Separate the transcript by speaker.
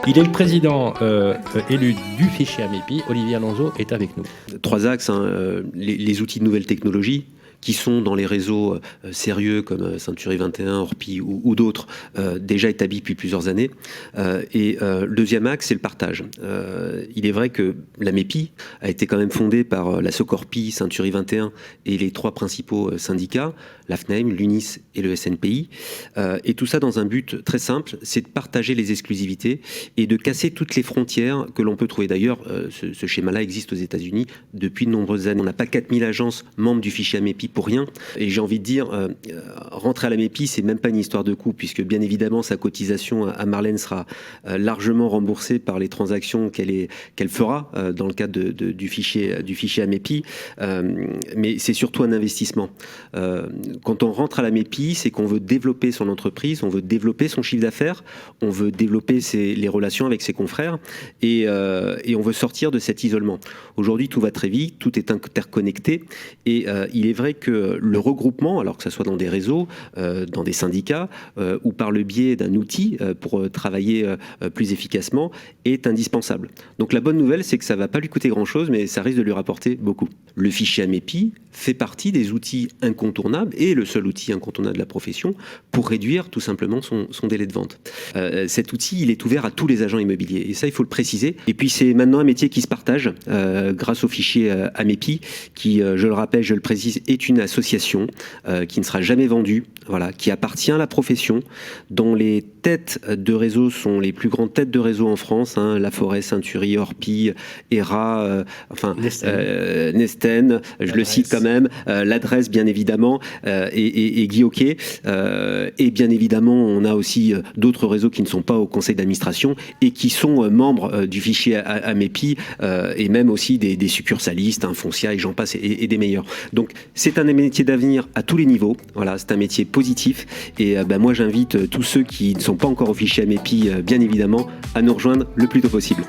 Speaker 1: Il est le président élu du fichier AMEPI. Olivier Alonso est avec nous.
Speaker 2: 3 axes, les outils de nouvelles technologies qui sont dans les réseaux sérieux comme Century 21, Orpi ou d'autres, déjà établis depuis plusieurs années. Le deuxième axe, c'est le partage. Il est vrai que l'AMEPI a été quand même fondée par la Socorpi, Century 21 et les 3 principaux syndicats, l'AFNEM, l'UNIS et le SNPI. Et tout ça dans un but très simple, c'est de partager les exclusivités et de casser toutes les frontières que l'on peut trouver. D'ailleurs, ce schéma-là existe aux États-Unis depuis de nombreuses années. On n'a pas 4000 agences membres du fichier AMEPI pour rien. Et j'ai envie de dire, rentrer à l'AMEPI, c'est même pas une histoire de coût, puisque bien évidemment, sa cotisation à Marlène sera largement remboursée par les transactions qu'elle fera dans le cadre du fichier AMEPI. Mais c'est surtout un investissement. Quand on rentre à l'AMEPI, c'est qu'on veut développer son entreprise, on veut développer son chiffre d'affaires, on veut développer les relations avec ses confrères et on veut sortir de cet isolement. Aujourd'hui, tout va très vite, tout est interconnecté et il est vrai que le regroupement, alors que ce soit dans des réseaux, dans des syndicats ou par le biais d'un outil pour travailler plus efficacement, est indispensable. Donc la bonne nouvelle, c'est que ça ne va pas lui coûter grand-chose, mais ça risque de lui rapporter beaucoup. Le fichier AMEPI fait partie des outils incontournables et le seul outil incontournable de la profession pour réduire tout simplement son délai de vente. Cet outil, il est ouvert à tous les agents immobiliers et ça, il faut le préciser. Et puis c'est maintenant un métier qui se partage grâce au fichier AMEPI qui, je le rappelle, je le précise, est une association qui ne sera jamais vendue, voilà, qui appartient à la profession, dont les têtes de réseau sont les plus grandes têtes de réseau en France, Laforêt, Century, Orpi, ERA, Nesten, je le cite quand même, l'adresse bien évidemment, et Guy Hockey. Et bien évidemment, on a aussi d'autres réseaux qui ne sont pas au conseil d'administration et qui sont membres du fichier AMEPI et même aussi des succursalistes, Foncia et j'en passe et des meilleurs. Donc c'est un métier d'avenir à tous les niveaux, voilà, c'est un métier positif et moi j'invite tous ceux qui ne sont pas encore au fichier AMEPI bien évidemment à nous rejoindre le plus tôt possible.